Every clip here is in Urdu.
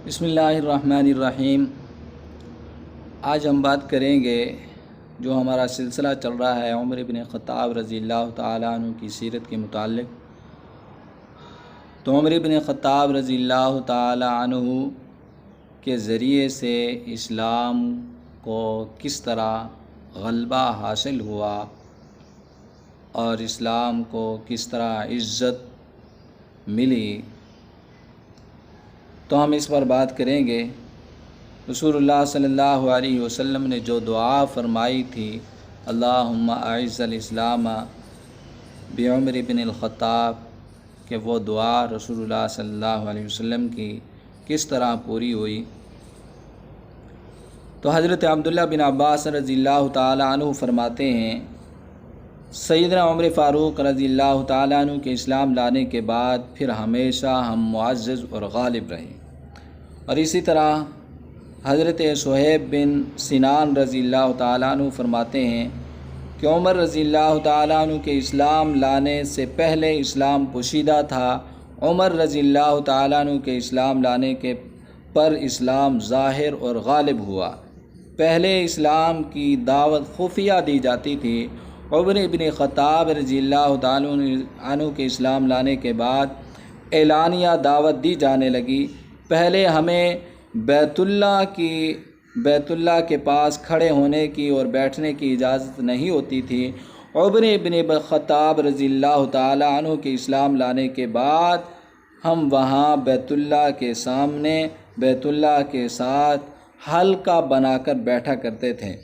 بسم اللہ الرحمن الرحیم۔ آج ہم بات کریں گے جو ہمارا سلسلہ چل رہا ہے عمر بن خطاب رضی اللہ تعالیٰ عنہ کی سیرت کے متعلق۔ تو عمر بن خطاب رضی اللہ تعالیٰ عنہ کے ذریعے سے اسلام کو کس طرح غلبہ حاصل ہوا اور اسلام کو کس طرح عزت ملی، تو ہم اس پر بات کریں گے۔ رسول اللہ صلی اللہ علیہ وسلم نے جو دعا فرمائی تھی، اللہم اعز الاسلام بعمر بن الخطاب، کہ وہ دعا رسول اللہ صلی اللہ علیہ وسلم کی کس طرح پوری ہوئی۔ تو حضرت عبداللہ بن عباس رضی اللہ تعالیٰ عنہ فرماتے ہیں، سیدنا عمر فاروق رضی اللہ تعالیٰ عنہ کے اسلام لانے کے بعد پھر ہمیشہ ہم معزز اور غالب رہے۔ اور اسی طرح حضرت صہیب بن سنان رضی اللہ تعالیٰ عنہ فرماتے ہیں کہ عمر رضی اللہ تعالیٰ عنہ کے اسلام لانے سے پہلے اسلام پوشیدہ تھا، عمر رضی اللہ تعالیٰ عنہ کے اسلام لانے کے پر اسلام ظاہر اور غالب ہوا۔ پہلے اسلام کی دعوت خفیہ دی جاتی تھی، عمر بن خطاب رضی اللہ تعالیٰ عنہ کے اسلام لانے کے بعد اعلانیہ دعوت دی جانے لگی۔ پہلے ہمیں بیت اللہ کے پاس کھڑے ہونے کی اور بیٹھنے کی اجازت نہیں ہوتی تھی۔ عمر بن خطاب رضی اللہ تعالیٰ عنہ کے اسلام لانے کے بعد ہم وہاں بیت اللہ کے سامنے بیت اللہ کے ساتھ حلقہ بنا کر بیٹھا کرتے تھے۔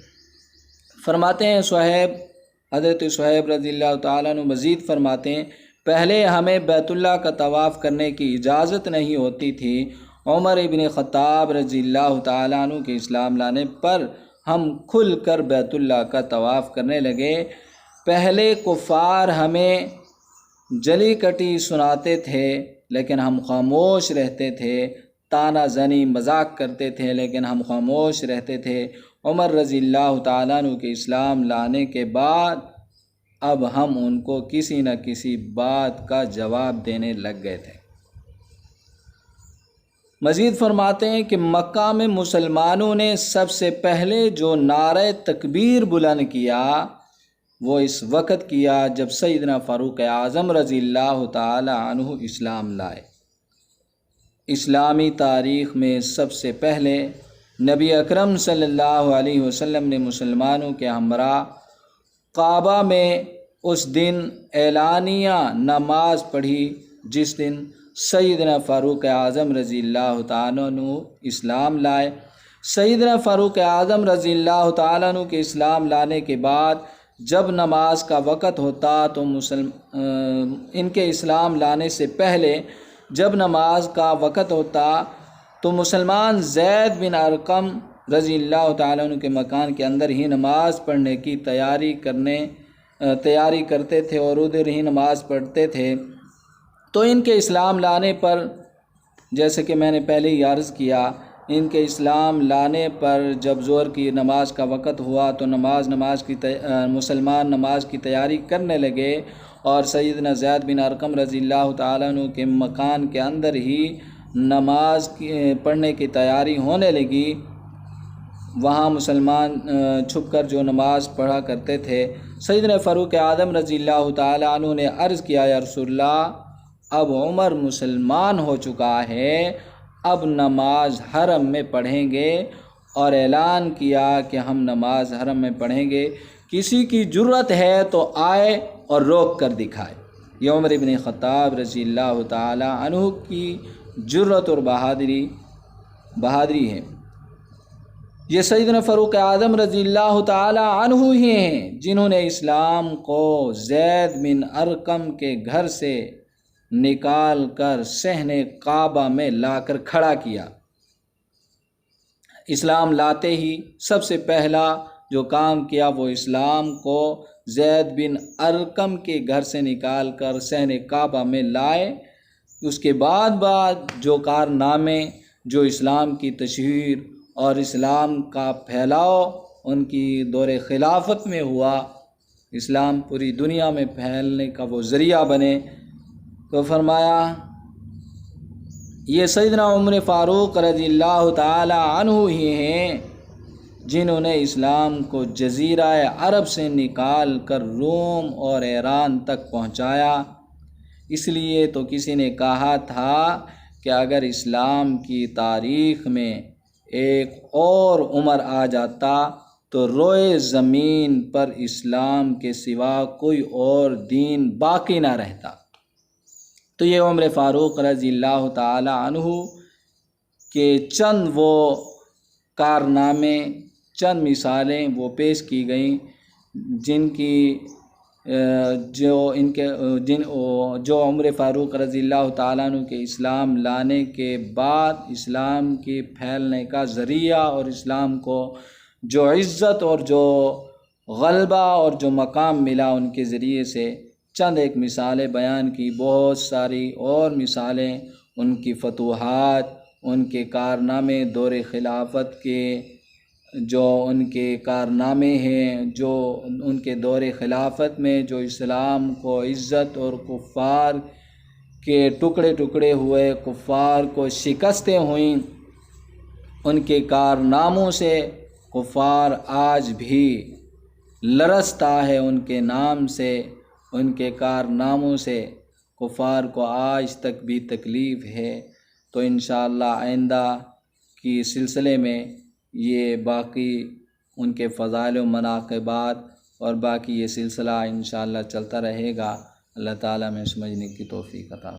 فرماتے ہیں حضرت صہیب رضی اللہ تعالیٰ عنہ مزید فرماتے ہیں، پہلے ہمیں بیت اللہ کا طواف کرنے کی اجازت نہیں ہوتی تھی۔ عمر بن خطاب رضی اللہ تعالیٰ عنہ کے اسلام لانے پر ہم کھل کر بیت اللہ کا طواف کرنے لگے۔ پہلے کفار ہمیں جلی کٹی سناتے تھے لیکن ہم خاموش رہتے تھے، طعنہ زنی مذاق کرتے تھے لیکن ہم خاموش رہتے تھے۔ عمر رضی اللہ تعالیٰ عنہ کے اسلام لانے کے بعد اب ہم ان کو کسی نہ کسی بات کا جواب دینے لگ گئے تھے۔ مزید فرماتے ہیں کہ مکہ میں مسلمانوں نے سب سے پہلے جو نعرہ تکبیر بلند کیا وہ اس وقت کیا جب سیدنا فاروق اعظم رضی اللہ تعالی عنہ اسلام لائے۔ اسلامی تاریخ میں سب سے پہلے نبی اکرم صلی اللہ علیہ وسلم نے مسلمانوں کے ہمراہ کعبہ میں اس دن اعلانیہ نماز پڑھی جس دن سیدنا فاروق اعظم رضی اللہ تعالیٰ عنہ اسلام لائے۔ سیدنا فاروق اعظم رضی اللہ تعالیٰ عنہ کے اسلام لانے کے بعد جب نماز کا وقت ہوتا تو ان کے اسلام لانے سے پہلے جب نماز کا وقت ہوتا تو مسلمان زید بن ارقم رضی اللہ تعالیٰ عنہ کے مکان کے اندر ہی نماز پڑھنے کی تیاری کرتے تھے اور ادھر ہی نماز پڑھتے تھے۔ تو ان کے اسلام لانے پر، جیسے کہ میں نے پہلے ہی عرض کیا، ان کے اسلام لانے پر جب ظہر کی نماز کا وقت ہوا تو مسلمان نماز کی تیاری کرنے لگے اور سیدنا زید بن ارقم رضی اللہ تعالیٰ عنہ کے مکان کے اندر ہی نماز پڑھنے کی تیاری ہونے لگی۔ وہاں مسلمان چھپ کر جو نماز پڑھا کرتے تھے، سیدنا فاروق اعظم رضی اللہ تعالیٰ عنہ نے عرض کیا، یا رسول اللہ، اب عمر مسلمان ہو چکا ہے، اب نماز حرم میں پڑھیں گے، اور اعلان کیا کہ ہم نماز حرم میں پڑھیں گے، کسی کی جرت ہے تو آئے اور روک کر دکھائے۔ یہ عمر بن خطاب رضی اللہ تعالی عنہ کی جرت اور بہادری ہے۔ یہ سیدنا فاروق اعظم رضی اللہ تعالی عنہ ہی ہیں جنہوں نے اسلام کو زید بن ارقم کے گھر سے نکال کر صحن کعبہ میں لا کر کھڑا کیا۔ اسلام لاتے ہی سب سے پہلا جو کام کیا وہ اسلام کو زید بن ارقم کے گھر سے نکال کر صحن کعبہ میں لائے۔ اس کے بعد جو کارنامے، جو اسلام کی تشہیر اور اسلام کا پھیلاؤ ان کی دور خلافت میں ہوا، اسلام پوری دنیا میں پھیلنے کا وہ ذریعہ بنے، تو فرمایا یہ سیدنا عمر فاروق رضی اللہ تعالی عنہ ہی ہیں جنہوں نے اسلام کو جزیرہ عرب سے نکال کر روم اور ایران تک پہنچایا۔ اس لیے تو کسی نے کہا تھا کہ اگر اسلام کی تاریخ میں ایک اور عمر آ جاتا تو روئے زمین پر اسلام کے سوا کوئی اور دین باقی نہ رہتا۔ تو یہ عمر فاروق رضی اللہ تعالی عنہ کے چند وہ کارنامے، چند مثالیں وہ پیش کی گئیں جن کی جو عمر فاروق رضی اللہ تعالیٰ عنہ کے اسلام لانے کے بعد اسلام کی پھیلنے کا ذریعہ اور اسلام کو جو عزت اور جو غلبہ اور جو مقام ملا ان کے ذریعے سے چند ایک مثالیں بیان کی۔ بہت ساری اور مثالیں ان کی فتوحات، ان کے کارنامے، دور خلافت کے جو ان کے کارنامے ہیں، جو ان کے دور خلافت میں جو اسلام کو عزت اور کفار کے ٹکڑے ٹکڑے ہوئے کفار کو شکستیں ہوئیں، ان کے کارناموں سے کفار آج بھی لرزتا ہے، ان کے نام سے، ان کے کارناموں سے کفار کو آج تک بھی تکلیف ہے۔ تو انشاءاللہ آئندہ کی سلسلے میں یہ باقی ان کے فضائل و مناقبات اور باقی یہ سلسلہ انشاءاللہ چلتا رہے گا۔ اللہ تعالیٰ میں سمجھنے کی توفیق عطا